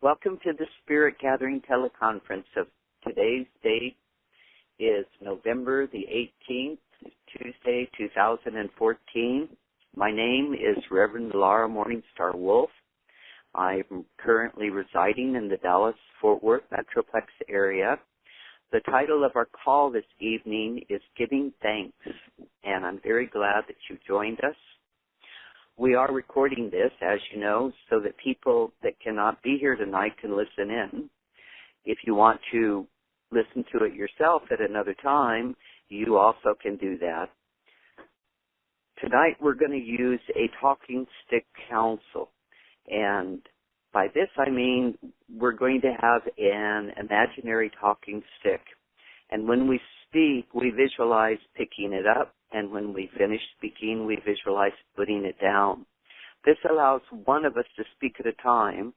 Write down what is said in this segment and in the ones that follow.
Welcome to the Spirit Gathering teleconference of today's date is November the 18th, Tuesday, 2014. My name is Reverend Laura Morningstar Wolfe. I'm currently residing in the Dallas-Fort Worth Metroplex area. The title of our call this evening is Giving Thanks, and I'm very glad that you joined us. We are recording this, as you know, so that people that cannot be here tonight can listen in. If you want to listen to it yourself at another time, you also can do that. Tonight we're going to use a talking stick council, and by this I mean we're going to have an imaginary talking stick, and when we speak, we visualize picking it up, and when we finish speaking, we visualize putting it down. This allows one of us to speak at a time,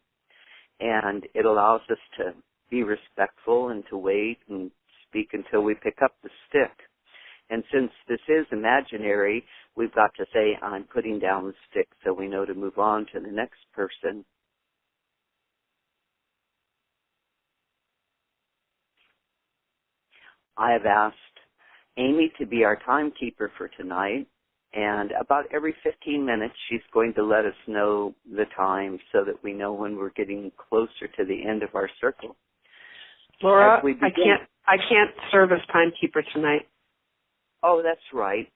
and it allows us to be respectful and to wait and speak until we pick up the stick. And since this is imaginary, we've got to say, I'm putting down the stick, so we know to move on to the next person. I have asked Amy to be our timekeeper for tonight, and about every 15 minutes she's going to let us know the time so that we know when we're getting closer to the end of our circle. Laura, I can't serve as timekeeper tonight. Oh, that's right.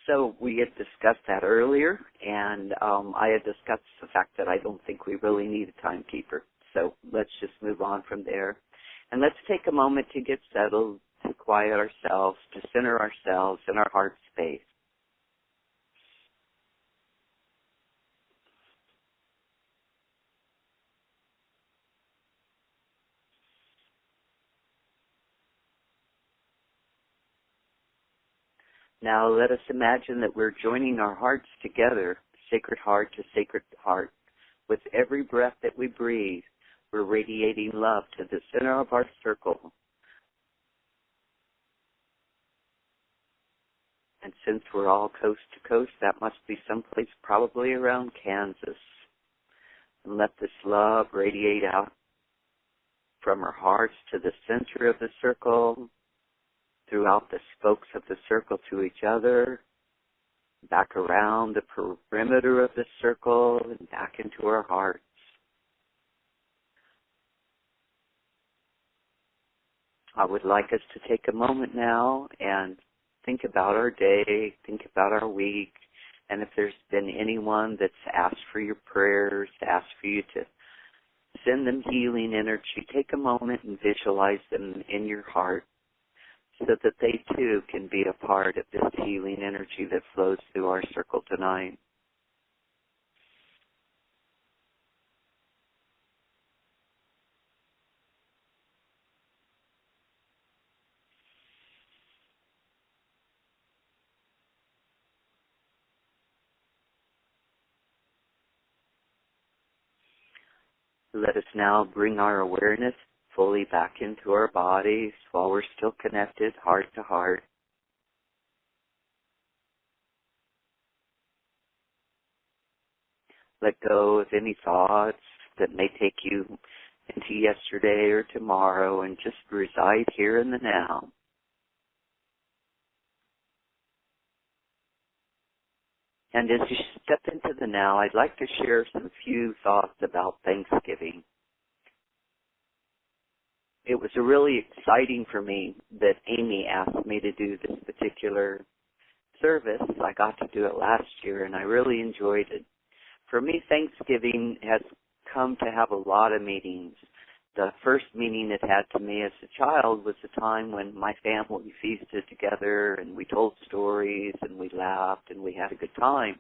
So we had discussed that earlier, and I had discussed the fact that I don't think we really need a timekeeper. So let's just move on from there. And let's take a moment to get settled, to quiet ourselves, to center ourselves in our heart space. Now let us imagine that we're joining our hearts together, sacred heart to sacred heart. With every breath that we breathe, we're radiating love to the center of our circle. And since we're all coast to coast, that must be someplace probably around Kansas. And let this love radiate out from our hearts to the center of the circle, throughout the spokes of the circle to each other, back around the perimeter of the circle, and back into our hearts. I would like us to take a moment now and think about our day, think about our week, and if there's been anyone that's asked for your prayers, asked for you to send them healing energy, take a moment and visualize them in your heart so that they too can be a part of this healing energy that flows through our circle tonight. Let us now bring our awareness fully back into our bodies while we're still connected heart to heart. Let go of any thoughts that may take you into yesterday or tomorrow and just reside here in the now. And as you step into the now, I'd like to share some few thoughts about Thanksgiving. It was really exciting for me that Amy asked me to do this particular service. I got to do it last year, and I really enjoyed it. For me, Thanksgiving has come to have a lot of meanings. The first meaning it had to me as a child was the time when my family feasted together and we told stories and we laughed and we had a good time.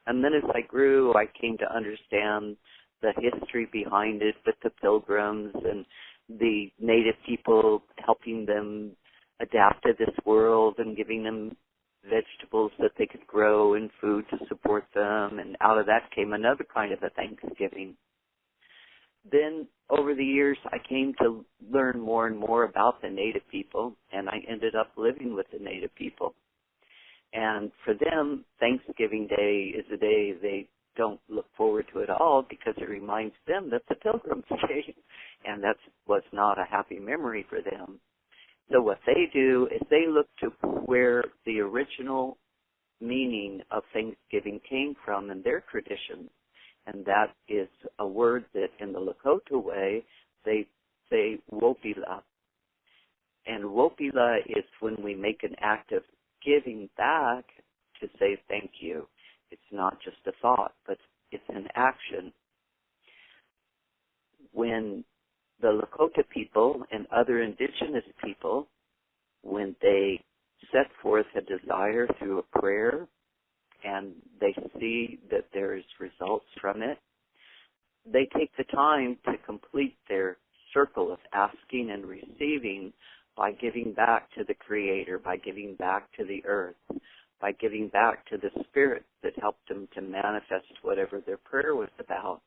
And then as I grew, I came to understand the history behind it with the pilgrims and the native people helping them adapt to this world and giving them vegetables that they could grow and food to support them. And out of that came another kind of a Thanksgiving. Then over the years, I came to learn more and more about the native people, and I ended up living with the native people. And for them, Thanksgiving Day is a day they don't look called because it reminds them that the Pilgrims came, and that was not a happy memory for them. So what they do is they look to where the original meaning of Thanksgiving came from in their tradition, and that is a word that in the Lakota way they say wopila. And wopila is when we make an act of giving back to say thank you. It's not just a thought, but it's an action. When the Lakota people and other indigenous people, when they set forth a desire through a prayer and they see that there's results from it, they take the time to complete their circle of asking and receiving by giving back to the Creator, by giving back to the earth, by giving back to the Spirit that helped them to manifest whatever their prayer was about.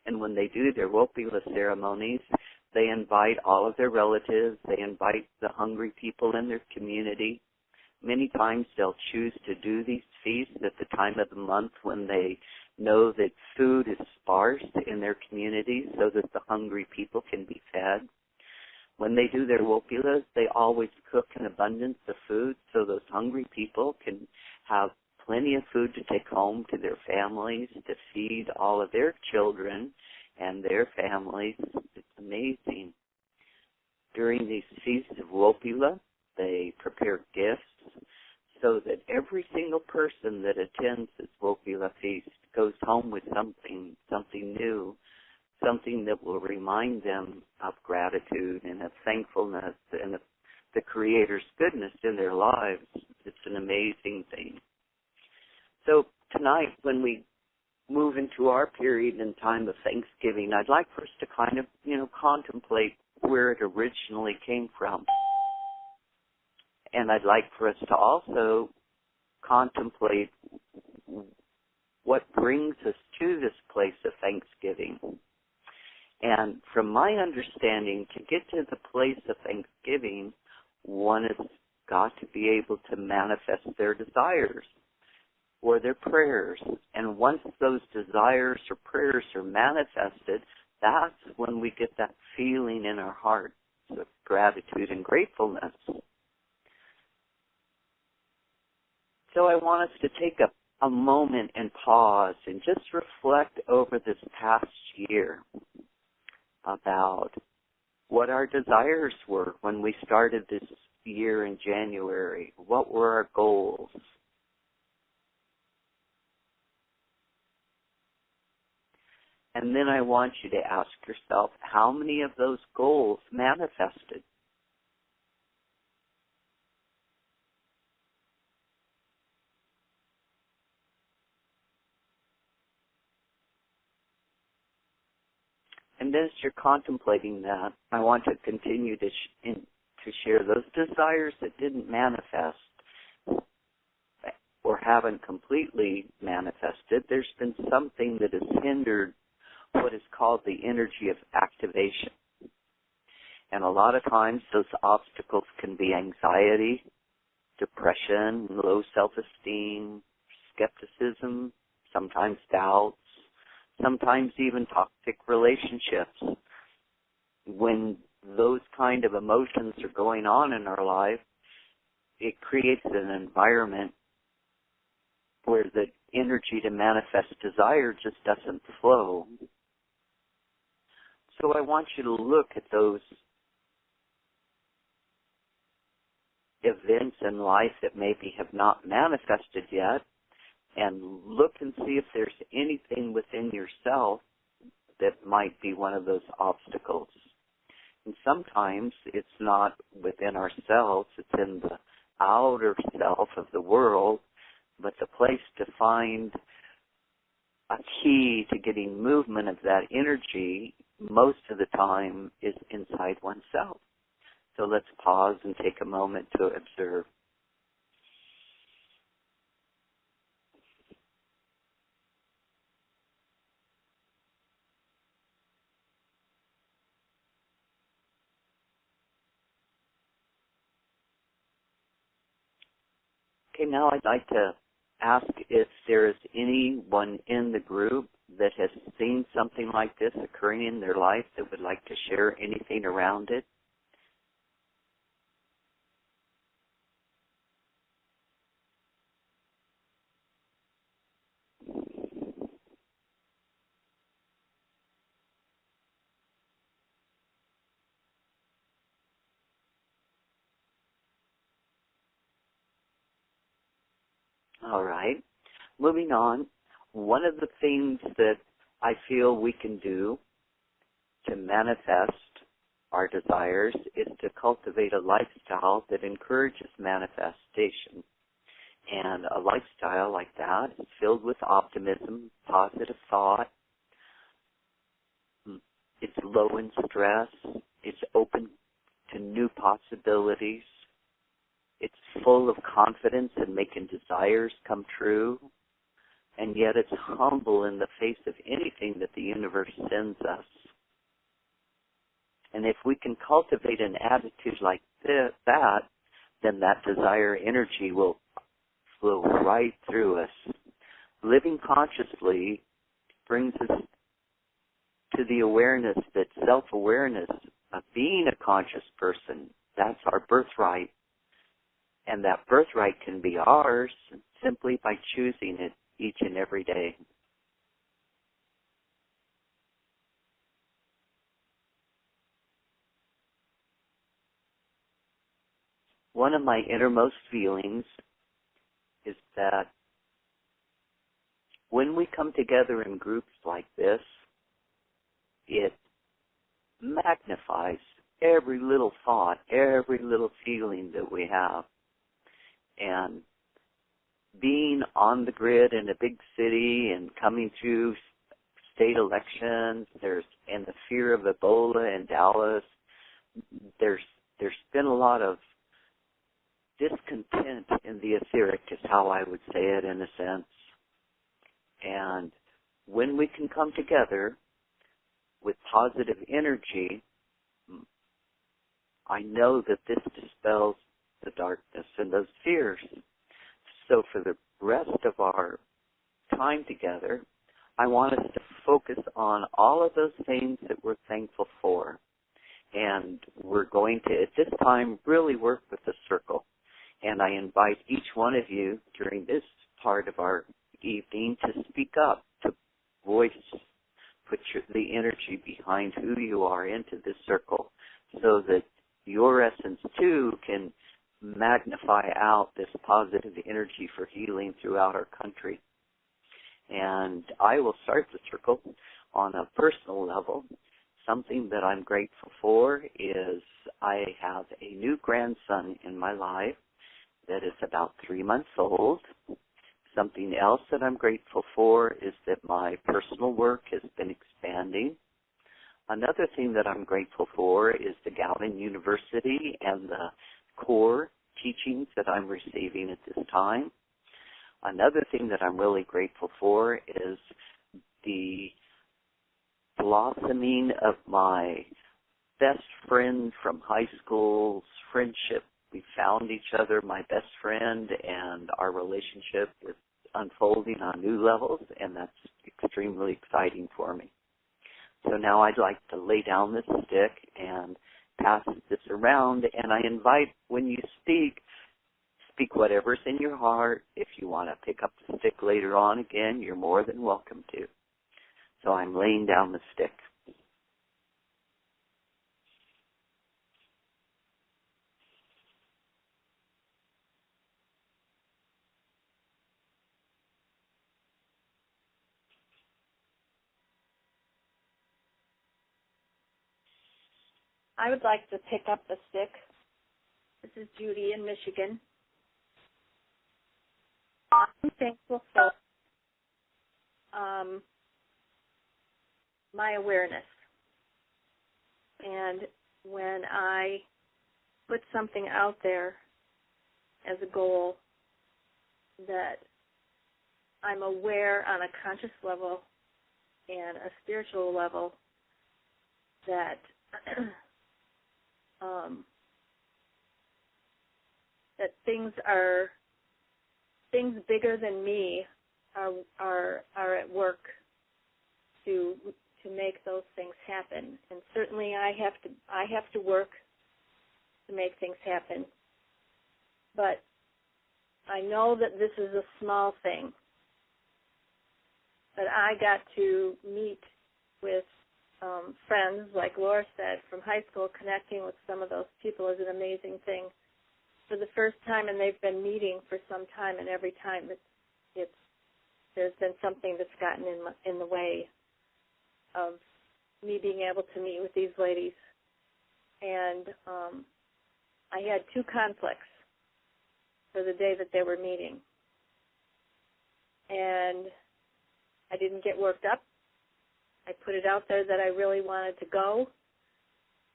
And when they do their Wopila ceremonies, they invite all of their relatives, they invite the hungry people in their community. Many times they'll choose to do these feasts at the time of the month when they know that food is sparse in their community so that the hungry people can be fed. When they do their wopilas, they always cook an abundance of food so those hungry people can have plenty of food to take home to their families, to feed all of their children and their families. It's amazing. During these feasts of wopila, they prepare gifts so that every single person that attends this wopila feast goes home with something new, something that will remind them of gratitude and of thankfulness and of the Creator's goodness in their lives. It's an amazing thing. So tonight, when we move into our period in time of Thanksgiving, I'd like for us to kind of, contemplate where it originally came from. And I'd like for us to also contemplate what brings us to this place of Thanksgiving. And from my understanding, to get to the place of Thanksgiving, one has got to be able to manifest their desires or their prayers. And once those desires or prayers are manifested, that's when we get that feeling in our hearts of gratitude and gratefulness. So I want us to take a moment and pause and just reflect over this past year about what our desires were when we started this year in January. What were our goals? And then I want you to ask yourself, how many of those goals manifested? And as you're contemplating that, I want to continue to share those desires that didn't manifest or haven't completely manifested. There's been something that has hindered what is called the energy of activation. And a lot of times those obstacles can be anxiety, depression, low self-esteem, skepticism, sometimes doubts, sometimes even toxic relationships. When those kind of emotions are going on in our life, it creates an environment where the energy to manifest desire just doesn't flow. So I want you to look at those events in life that maybe have not manifested yet and look and see if there's anything within yourself that might be one of those obstacles. And sometimes it's not within ourselves, it's in the outer self of the world, but the place to find a key to getting movement of that energy most of the time is inside oneself. So let's pause and take a moment to observe. Okay, now I'd like to ask if there is anyone in the group that has seen something like this occurring in their life that would like to share anything around it? All right. Moving on, one of the things that I feel we can do to manifest our desires is to cultivate a lifestyle that encourages manifestation. And a lifestyle like that is filled with optimism, positive thought. It's low in stress. It's open to new possibilities. It's full of confidence in making desires come true. And yet it's humble in the face of anything that the universe sends us. And if we can cultivate an attitude like that, then that desire energy will flow right through us. Living consciously brings us to the awareness that self-awareness of being a conscious person, that's our birthright. And that birthright can be ours simply by choosing it each and every day. One of my innermost feelings is that when we come together in groups like this, it magnifies every little thought, every little feeling that we have. And being on the grid in a big city and coming through state elections, and the fear of Ebola in Dallas, there's been a lot of discontent in the etheric, is how I would say it in a sense. And when we can come together with positive energy, I know that this dispels the darkness and those fears. So for the rest of our time together, I want us to focus on all of those things that we're thankful for. And we're going to, at this time, really work with the circle. And I invite each one of you during this part of our evening to speak up, to voice, put the energy behind who you are into this circle so that your essence, too, can magnify out this positive energy for healing throughout our country. And I will start the circle on a personal level. Something that I'm grateful for is I have a new grandson in my life that is about 3 months old. Something else that I'm grateful for is that my personal work has been expanding. Another thing that I'm grateful for is the Galvin University and the core teachings that I'm receiving at this time. Another thing that I'm really grateful for is the blossoming of my best friend from high school's friendship. We found each other, my best friend, and our relationship is unfolding on new levels, and that's extremely exciting for me. So now I'd like to lay down this stick and pass this around, and I invite, when you speak whatever's in your heart. If you want to pick up the stick later on again, you're more than welcome to. So I'm laying down the stick. I would like to pick up the stick. This is Judy in Michigan. I'm thankful for my awareness. And when I put something out there as a goal that I'm aware on a conscious level and a spiritual level that that things bigger than me are at work to to make those things happen. And certainly I have to work to make things happen. But I know that this is a small thing. But I got to meet with friends, like Laura said, from high school. Connecting with some of those people is an amazing thing. For the first time, and they've been meeting for some time, and every time there's been something that's gotten in the way of me being able to meet with these ladies. And I had 2 conflicts for the day that they were meeting. And I didn't get worked up. I put it out there that I really wanted to go.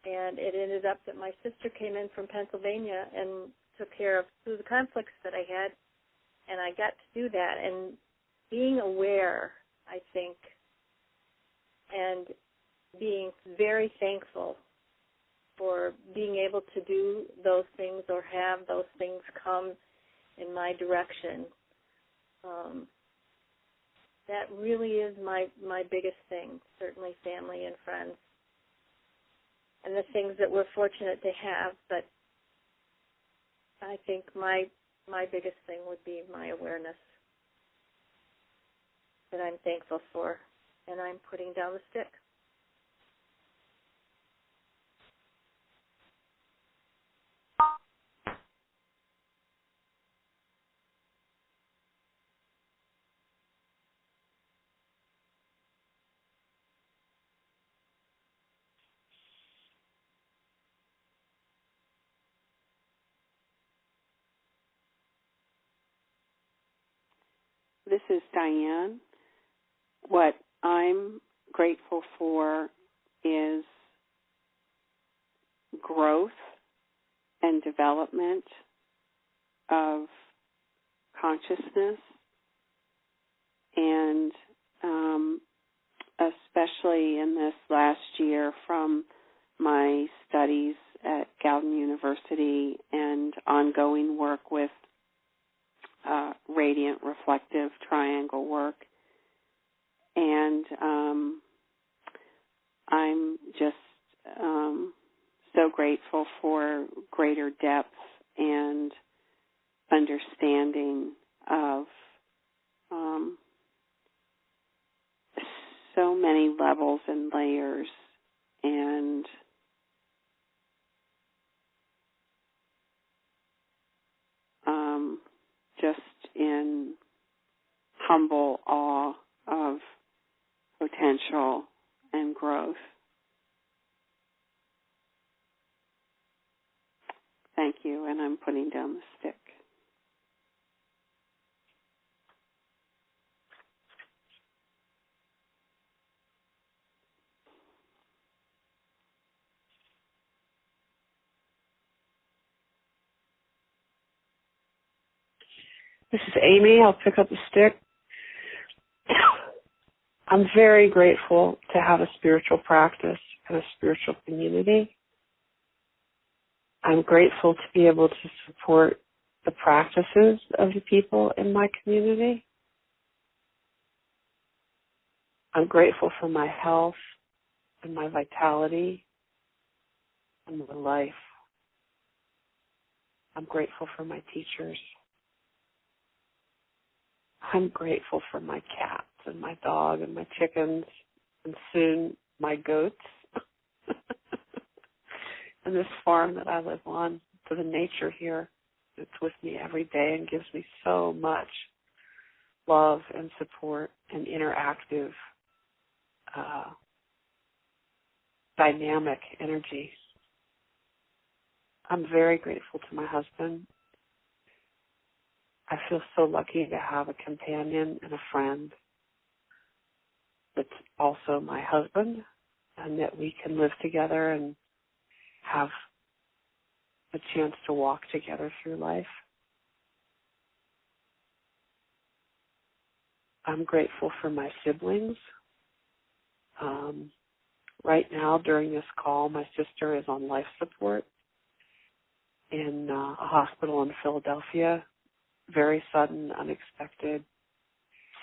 And it ended up that my sister came in from Pennsylvania and took care of 2 of the conflicts that I had. And I got to do that. And being aware, I think, and being very thankful for being able to do those things or have those things come in my direction. That really is my biggest thing, certainly family and friends, and the things that we're fortunate to have. But I think my biggest thing would be my awareness that I'm thankful for, and I'm putting down the stick. This is Diane. What I'm grateful for is growth and development of consciousness, and especially in this last year from my studies at Gowden University and ongoing work with radiant reflective triangle work. And I'm just so grateful for greater depth and understanding of so many levels and layers, and just in humble awe of potential and growth. Thank you, and I'm putting down the stick. This is Amy. I'll pick up the stick. I'm very grateful to have a spiritual practice and a spiritual community. I'm grateful to be able to support the practices of the people in my community. I'm grateful for my health and my vitality and my life. I'm grateful for my teachers. I'm grateful for my cats and my dog and my chickens and soon my goats and this farm that I live on, for the nature here. It's with me every day and gives me so much love and support and interactive, dynamic energy. I'm very grateful to my husband. I feel so lucky to have a companion and a friend that's also my husband, and that we can live together and have a chance to walk together through life. I'm grateful for my siblings. Right now, during this call, my sister is on life support in a hospital in Philadelphia. Very sudden, unexpected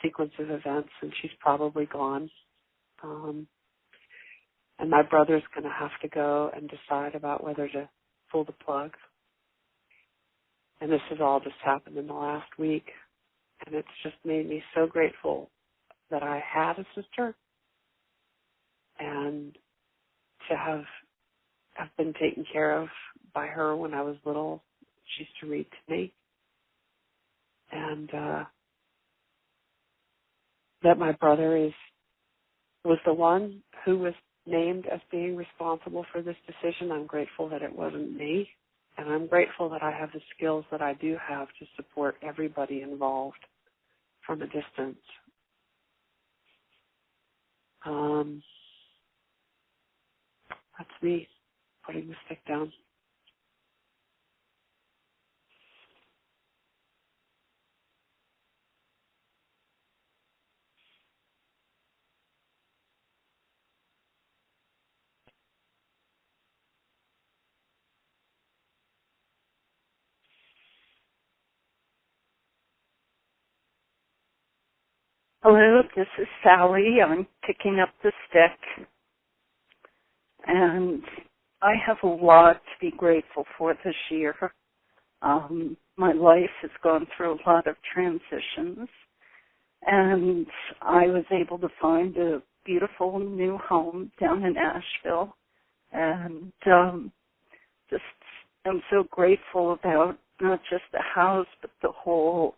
sequence of events, and she's probably gone. And my brother's going to have to go and decide about whether to pull the plug. And this has all just happened in the last week. And it's just made me so grateful that I had a sister and to have been taken care of by her when I was little. She used to read to me. And that my brother was the one who was named as being responsible for this decision. I'm grateful that it wasn't me. And I'm grateful that I have the skills that I do have to support everybody involved from a distance. That's me putting the stick down. Hello, this is Sally. I'm picking up the stick. And I have a lot to be grateful for this year. My life has gone through a lot of transitions. And I was able to find a beautiful new home down in Asheville. And just am so grateful about not just the house, but the whole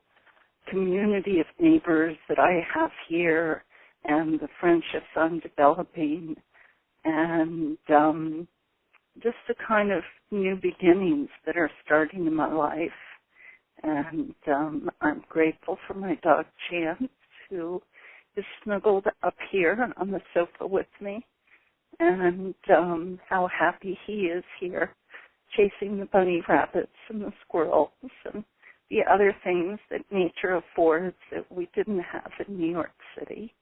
community of neighbors that I have here and the friendships I'm developing and just the kind of new beginnings that are starting in my life. And I'm grateful for my dog Chance, who is snuggled up here on the sofa with me, and how happy he is here chasing the bunny rabbits and the squirrels and the other things that nature affords that we didn't have in New York City.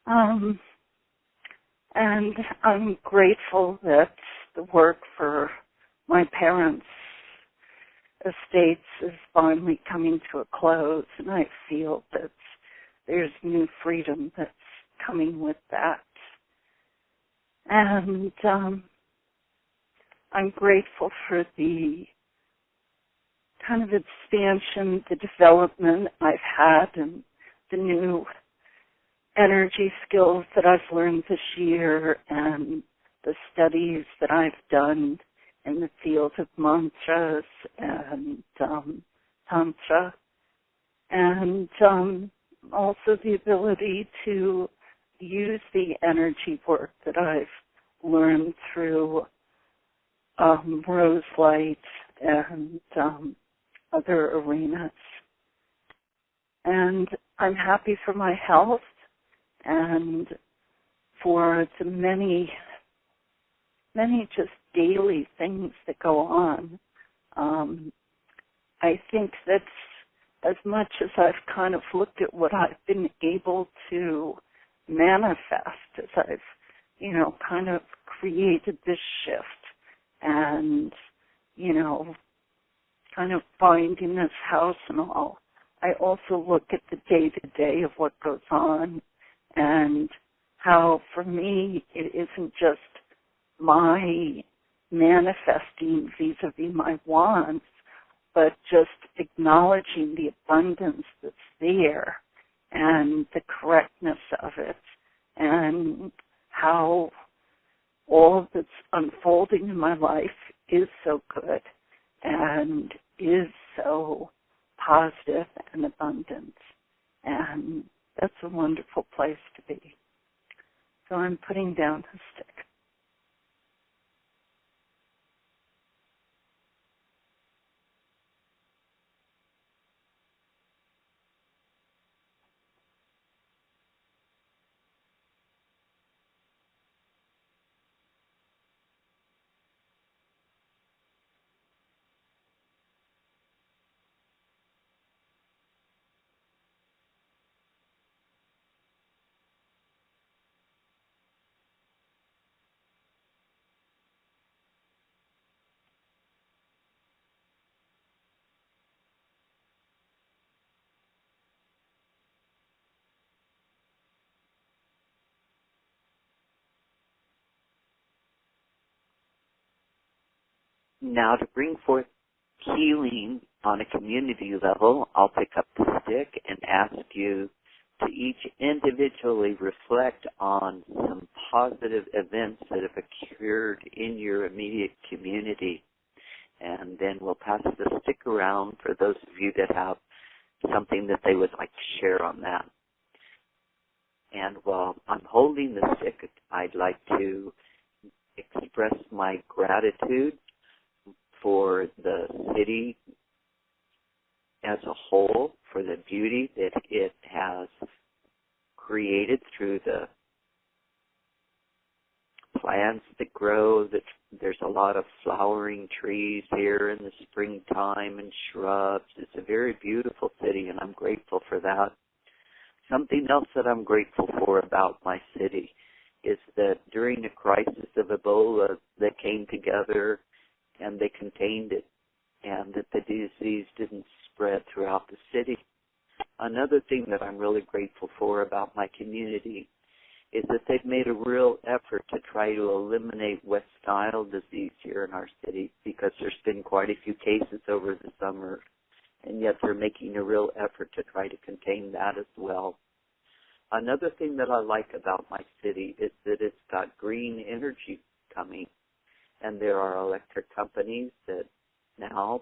And I'm grateful that the work for my parents' estates is finally coming to a close, and I feel that there's new freedom that's coming with that. And I'm grateful for the kind of expansion, the development I've had, and the new energy skills that I've learned this year, and the studies that I've done in the field of mantras and tantra, and also the ability to use the energy work that I've learned through rose light and other arenas. And I'm happy for my health and for the many just daily things that go on. I think that as much as I've kind of looked at what I've been able to manifest, as I've, kind of created this shift and, kind of finding this house and all, I also look at the day-to-day of what goes on and how, for me, it isn't just my manifesting vis-a-vis my wants, but just acknowledging the abundance that's there and the correctness of it and how all that's unfolding in my life is so good and is so positive and abundant. And that's a wonderful place to be. So I'm putting down the stick. Now, to bring forth healing on a community level, I'll pick up the stick and ask you to each individually reflect on some positive events that have occurred in your immediate community. And then we'll pass the stick around for those of you that have something that they would like to share on that. And while I'm holding the stick, I'd like to express my gratitude for the city as a whole, for the beauty that it has created through the plants that grow. There's a lot of flowering trees here in the springtime and shrubs. It's a very beautiful city, and I'm grateful for that. Something else that I'm grateful for about my city is that during the crisis of Ebola, they came together and they contained it, and that the disease didn't spread throughout the city. Another thing that I'm really grateful for about my community is that they've made a real effort to try to eliminate West Nile disease here in our city, because there's been quite a few cases over the summer, and yet they're making a real effort to try to contain that as well. Another thing that I like about my city is that it's got green energy coming, and there are electric companies that now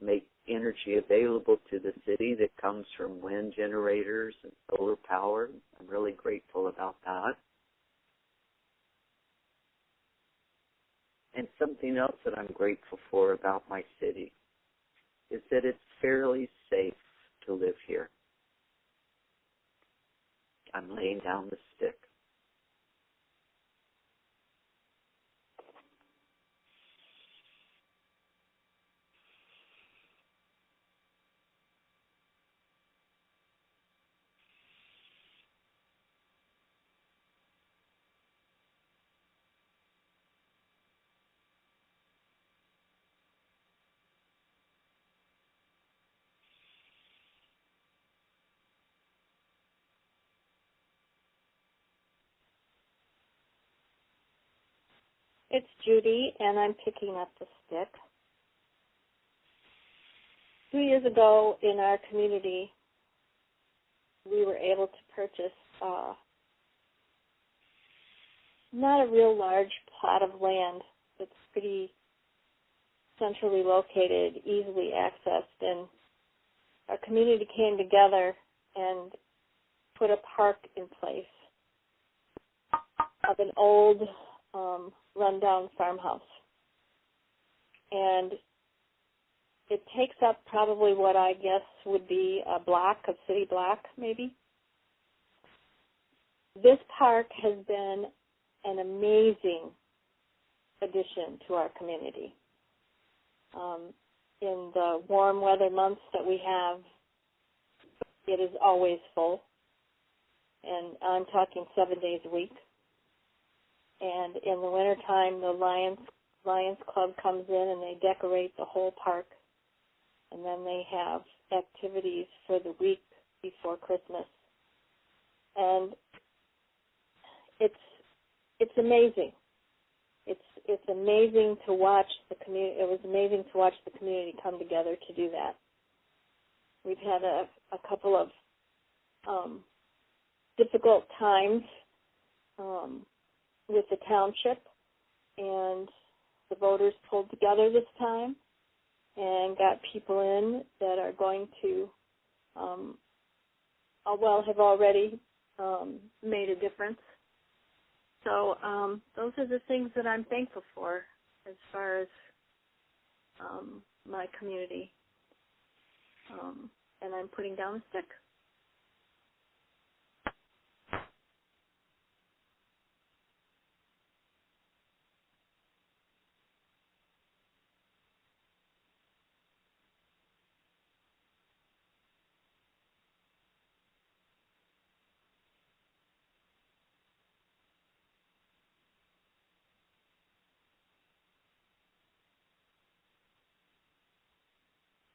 make energy available to the city that comes from wind generators and solar power. I'm really grateful about that. And something else that I'm grateful for about my city is that it's fairly safe to live here. I'm laying down the stick. It's Judy, and I'm picking up the stick. 2 years ago in our community, we were able to purchase not a real large plot of land. It's pretty centrally located, easily accessed, and our community came together and put a park in place of an old rundown farmhouse. And it takes up probably what I guess would be a block, a city block maybe. This park has been an amazing addition to our community. In the warm weather months that we have, it is always full. And I'm talking 7 days a week. And in the wintertime, the Lions Club comes in and they decorate the whole park. And then they have activities for the week before Christmas. And it's amazing. It's amazing to watch the community. It was amazing to watch the community come together to do that. We've had a couple of difficult times with the township, and the voters pulled together this time and got people in that are going to, have already made a difference. So those are the things that I'm thankful for as far as my community. And I'm putting down a stick.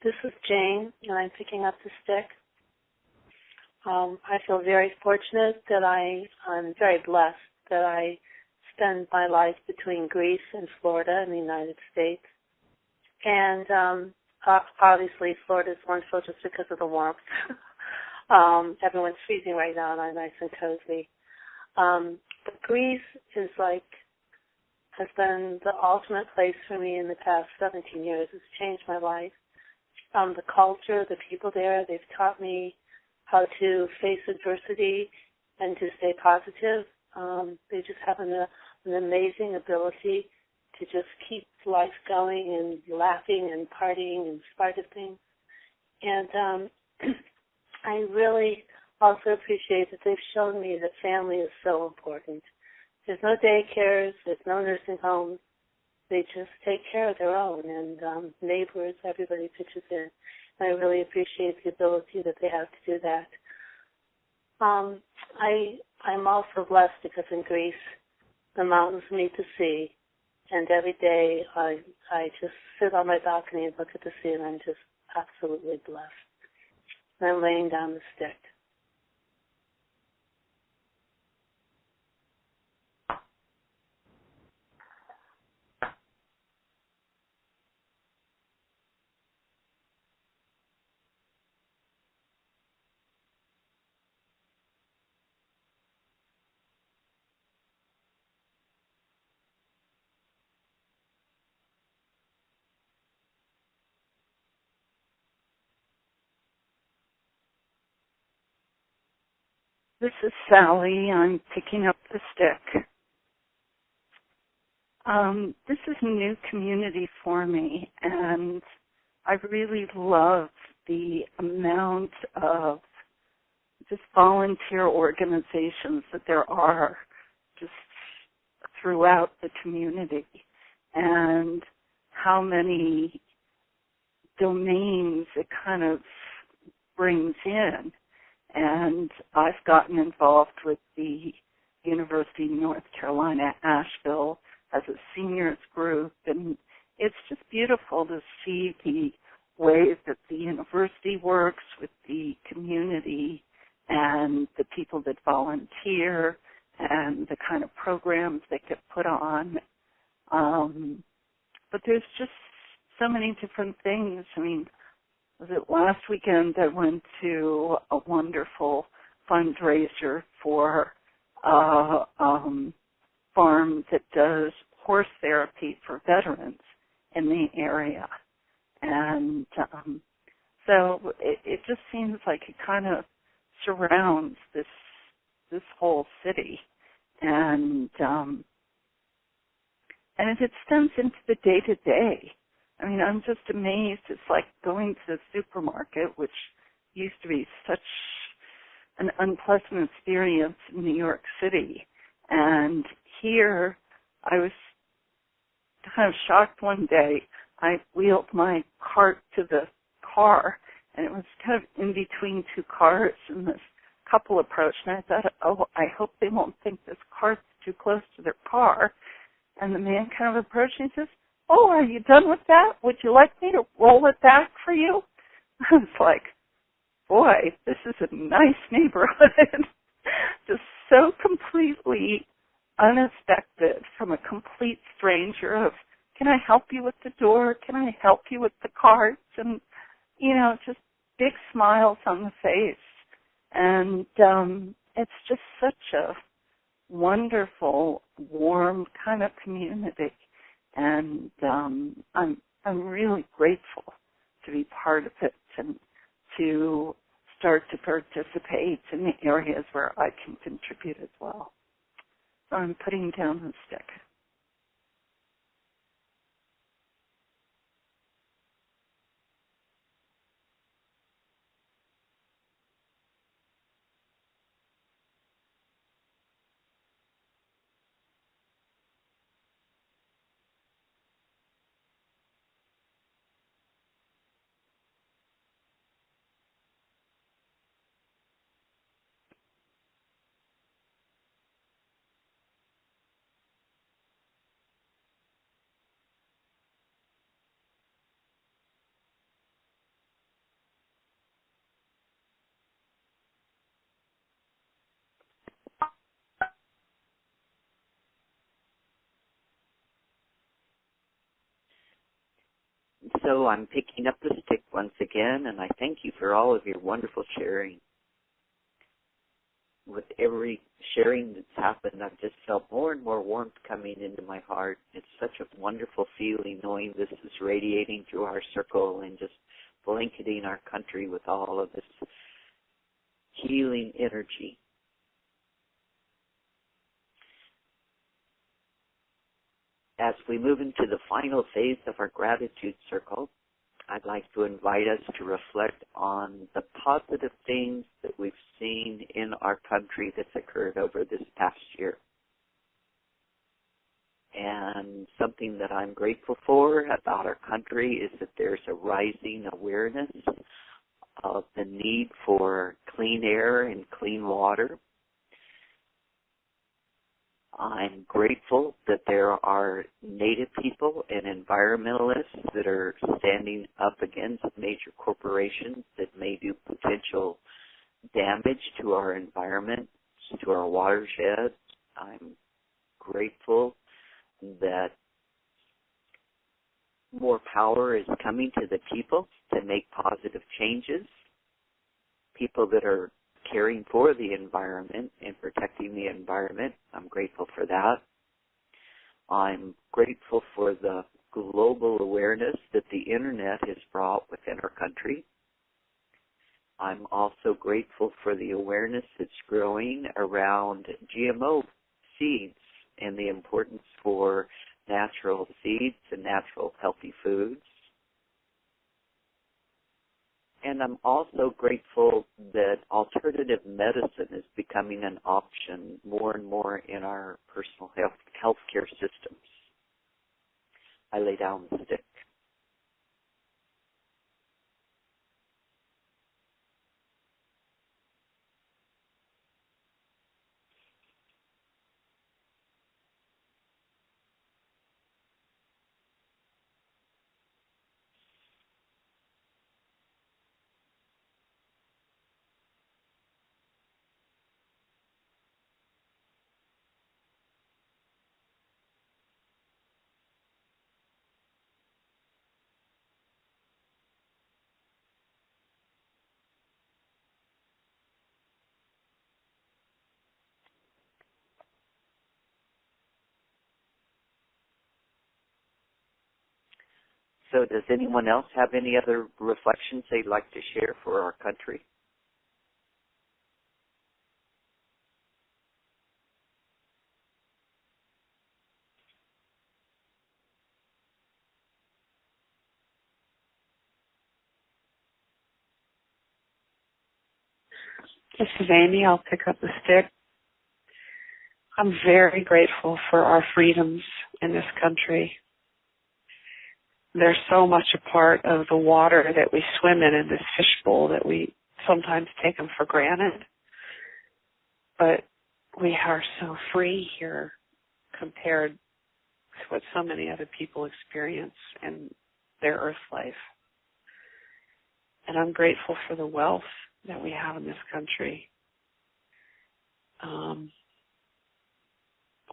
This is Jane, and I'm picking up the stick. I feel very fortunate that I'm very blessed that I spend my life between Greece and Florida in the United States. And obviously, Florida's wonderful just because of the warmth. Everyone's freezing right now, and I'm nice and cozy. But Greece is has been the ultimate place for me in the past 17 years. It's changed my life. The culture, the people there, they've taught me how to face adversity and to stay positive. They just have an amazing ability to just keep life going and laughing and partying in spite of things. And I really also appreciate that they've shown me that family is so important. There's no daycares, there's no nursing homes. They just take care of their own, and neighbors, everybody pitches in. And I really appreciate the ability that they have to do that. I'm also blessed because in Greece, the mountains meet the sea, and every day I just sit on my balcony and look at the sea, and I'm just absolutely blessed. And I'm laying down the stick. This is Sally. I'm picking up the stick. This is a new community for me, and I really love the amount of just volunteer organizations that there are just throughout the community, and how many domains it kind of brings in. And I've gotten involved with the University of North Carolina, Asheville, as a seniors group, and it's just beautiful to see the way that the university works with the community and the people that volunteer and the kind of programs that get put on. But there's just so many different things. I mean, was it last weekend I went to a wonderful fundraiser for a farm that does horse therapy for veterans in the area. And so it just seems like it kind of surrounds this whole city. And it extends into the day-to-day. I mean, I'm just amazed. It's like going to the supermarket, which used to be such an unpleasant experience in New York City. And here, I was kind of shocked one day. I wheeled my cart to the car, and it was kind of in between two cars, and this couple approached, and I thought, oh, I hope they won't think this cart's too close to their car. And the man kind of approached me and says, oh, are you done with that? Would you like me to roll it back for you? I was like, boy, this is a nice neighborhood. Just so completely unexpected from a complete stranger of, can I help you with the door? Can I help you with the carts? And, just big smiles on the face. And it's just such a wonderful, warm kind of community. And I'm really grateful to be part of it and to start to participate in the areas where I can contribute as well. So I'm putting down the stick. so I'm picking up the stick once again, and I thank you for all of your wonderful sharing. With every sharing that's happened, I've just felt more and more warmth coming into my heart. It's such a wonderful feeling knowing this is radiating through our circle and just blanketing our country with all of this healing energy. As we move into the final phase of our gratitude circle, I'd like to invite us to reflect on the positive things that we've seen in our country that's occurred over this past year. And something that I'm grateful for about our country is that there's a rising awareness of the need for clean air and clean water. I'm grateful that there are Native people and environmentalists that are standing up against major corporations that may do potential damage to our environment, to our watershed. I'm grateful that more power is coming to the people to make positive changes. People that are caring for the environment and protecting the environment. I'm grateful for that. I'm grateful for the global awareness that the internet has brought within our country. I'm also grateful for the awareness that's growing around GMO seeds and the importance for natural seeds and natural healthy foods. And I'm also grateful that alternative medicine is becoming an option more and more in our personal healthcare systems. I lay down the stick. So does anyone else have any other reflections they'd like to share for our country? This is Amy. I'll pick up the stick. I'm very grateful for our freedoms in this country. They're so much a part of the water that we swim in this fishbowl that we sometimes take them for granted. But we are so free here compared to what so many other people experience in their earth life. And I'm grateful for the wealth that we have in this country.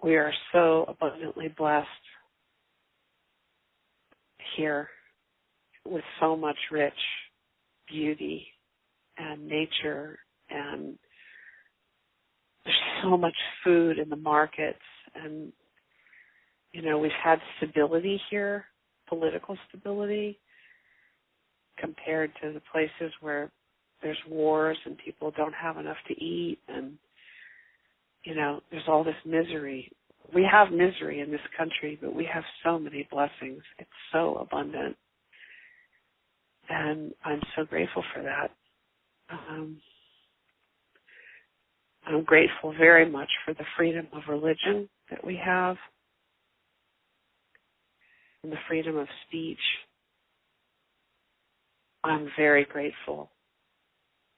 We are so abundantly blessed here with so much rich beauty and nature, and there's so much food in the markets, and we've had stability here, political stability, compared to the places where there's wars and people don't have enough to eat, and there's all this misery. We have misery in this country, but we have so many blessings. It's so abundant. And I'm so grateful for that. I'm grateful very much for the freedom of religion that we have and the freedom of speech. I'm very grateful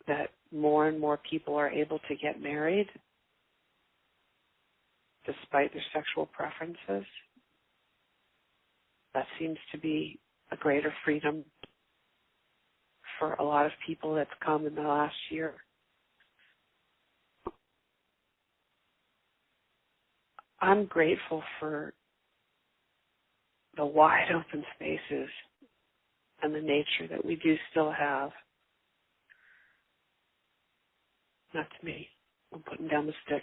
that more and more people are able to get married despite their sexual preferences. That seems to be a greater freedom for a lot of people that's come in the last year. I'm grateful for the wide open spaces and the nature that we do still have. Not to me. I'm putting down the stick.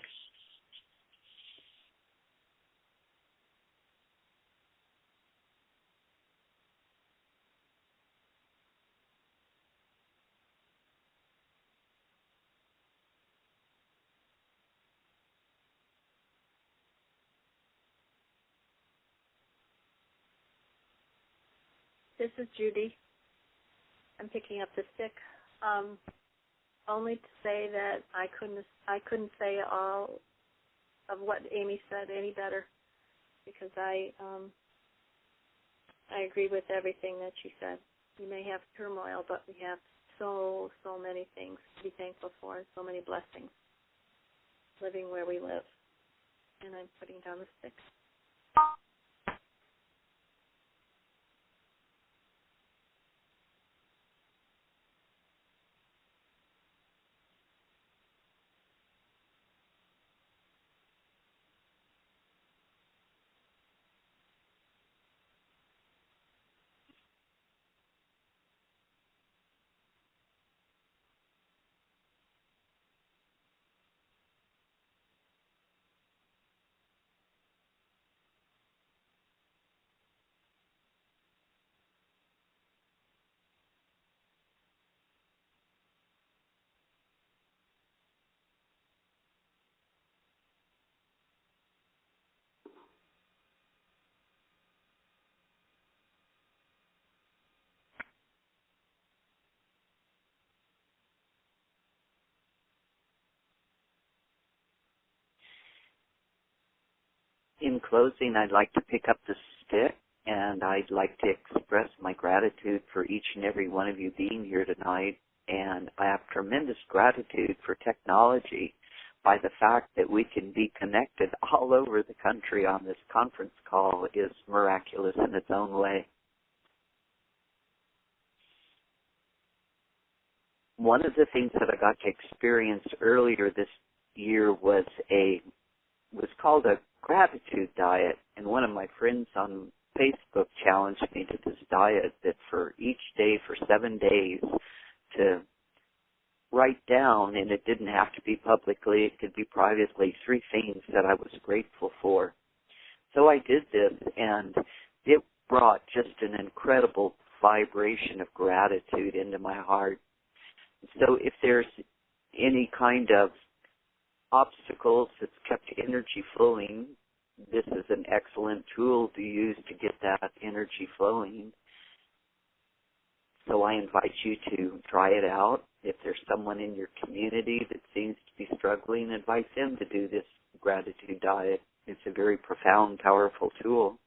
This is Judy. I'm picking up the stick. Only to say that I couldn't say all of what Amy said any better, because I agree with everything that she said. We may have turmoil, but we have so many things to be thankful for, and so many blessings living where we live. And I'm putting down the stick. In closing, I'd like to pick up the stick, and I'd like to express my gratitude for each and every one of you being here tonight. And I have tremendous gratitude for technology, by the fact that we can be connected all over the country on this conference call is miraculous in its own way. One of the things that I got to experience earlier this year was called a gratitude diet, and one of my friends on Facebook challenged me to this diet that for each day for 7 days to write down, and it didn't have to be publicly, it could be privately, 3 things that I was grateful for. So I did this, and it brought just an incredible vibration of gratitude into my heart. So if there's any kind of obstacles that's kept energy flowing, this is an excellent tool to use to get that energy flowing. So I invite you to try it out. If there's someone in your community that seems to be struggling, invite them to do this gratitude diet. It's a very profound, powerful tool.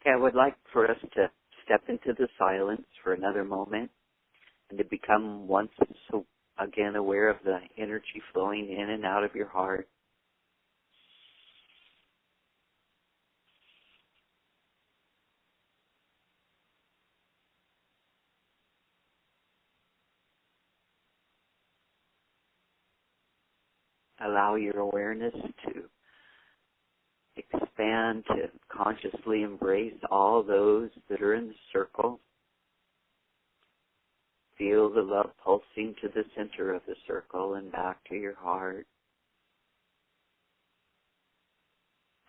Okay, I would like for us to step into the silence for another moment and to become once again aware of the energy flowing in and out of your heart. Allow your awareness to expand, to consciously embrace all those that are in the circle. Feel the love pulsing to the center of the circle and back to your heart.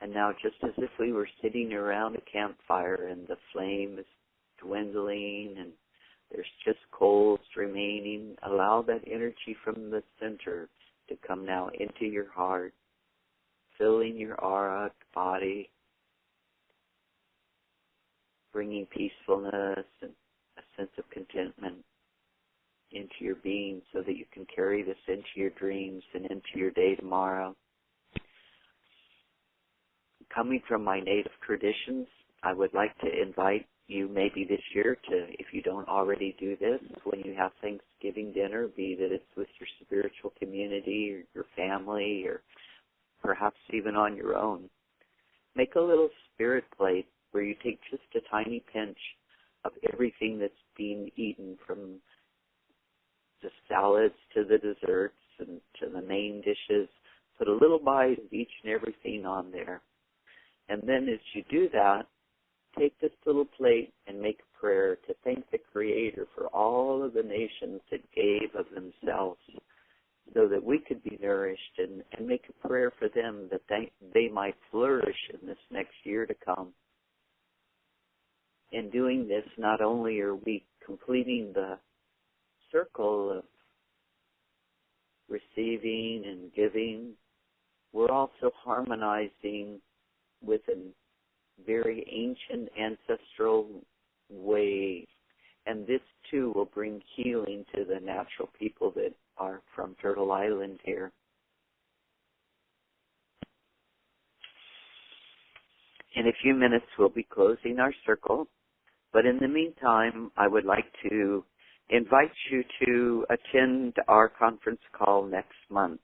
And now, just as if we were sitting around a campfire and the flame is dwindling and there's just coals remaining, allow that energy from the center to come now into your heart, filling your aura, body, bringing peacefulness and a sense of contentment into your being so that you can carry this into your dreams and into your day tomorrow. Coming from my native traditions, I would like to invite you maybe this year to, if you don't already do this, when you have Thanksgiving dinner, be that it's with your spiritual community or your family or perhaps even on your own, make a little spirit plate where you take just a tiny pinch of everything that's being eaten, from the salads to the desserts, and to the main dishes. Put a little bite of each and everything on there. And then as you do that, take this little plate and make a prayer to thank the Creator for all of the nations that gave of themselves so that we could be nourished, and make a prayer for them that they might flourish in this next year to come. In doing this, not only are we completing the circle of receiving and giving, we're also harmonizing with a very ancient ancestral way. And this, too, will bring healing to the natural people that are from Turtle Island here. In a few minutes, we'll be closing our circle. But in the meantime, I would like to invite you to attend our conference call next month.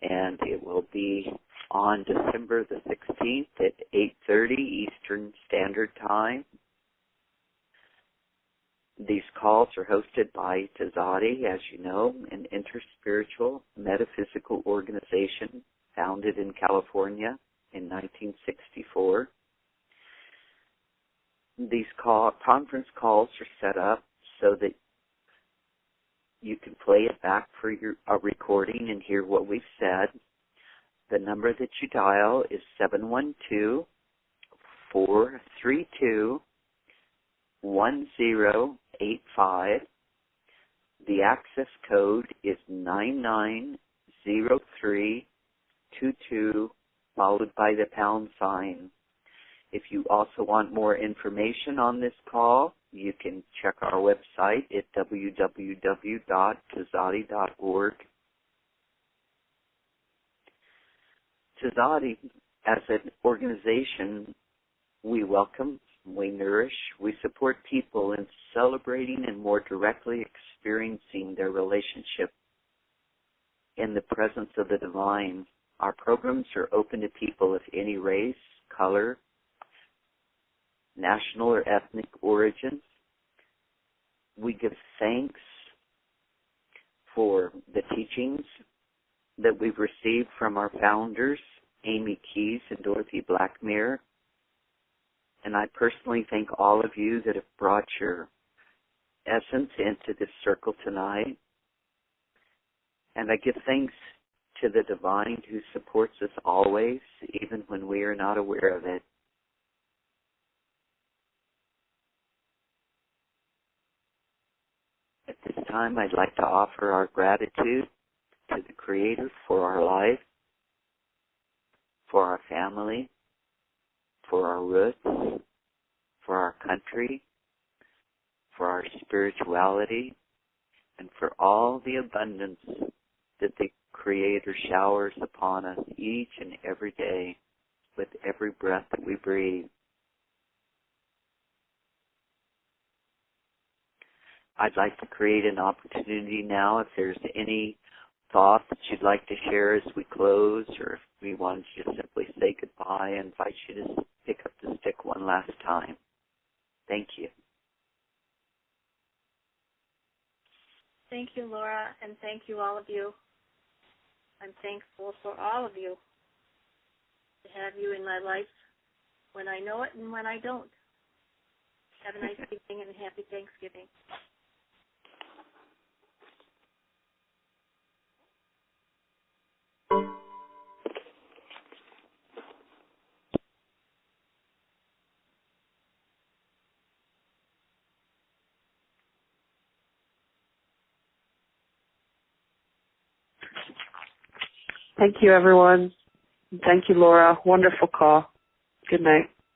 And it will be on December the 16th at 8:30 Eastern Standard Time. These calls are hosted by Tzaddi, as you know, an interspiritual metaphysical organization founded in California in 1964. These conference calls are set up so that you can play it back for a recording and hear what we've said. The number that you dial is 712-432-1085. The access code is 990322, followed by the pound sign. If you also want more information on this call, you can check our website at www.tzaddi.org. Tzaddi, as an organization, we welcome, we nourish, we support people in celebrating and more directly experiencing their relationship in the presence of the divine. Our programs are open to people of any race, color, national or ethnic origins. We give thanks for the teachings that we've received from our founders, Amy Keyes and Dorothy Blackmere. And I personally thank all of you that have brought your essence into this circle tonight. And I give thanks to the divine who supports us always, even when we are not aware of it. At this time, I'd like to offer our gratitude to the Creator for our life, for our family, for our roots, for our country, for our spirituality, and for all the abundance that the Creator showers upon us each and every day with every breath that we breathe. I'd like to create an opportunity now if there's any thoughts that you'd like to share as we close, or if we wanted you to simply say goodbye, I invite you to pick up the stick one last time. Thank you. Thank you, Laura, and thank you, all of you. I'm thankful for all of you to have you in my life when I know it and when I don't. Have a nice evening and a happy Thanksgiving. Thank you, everyone. Thank you, Laura. Wonderful call. Good night.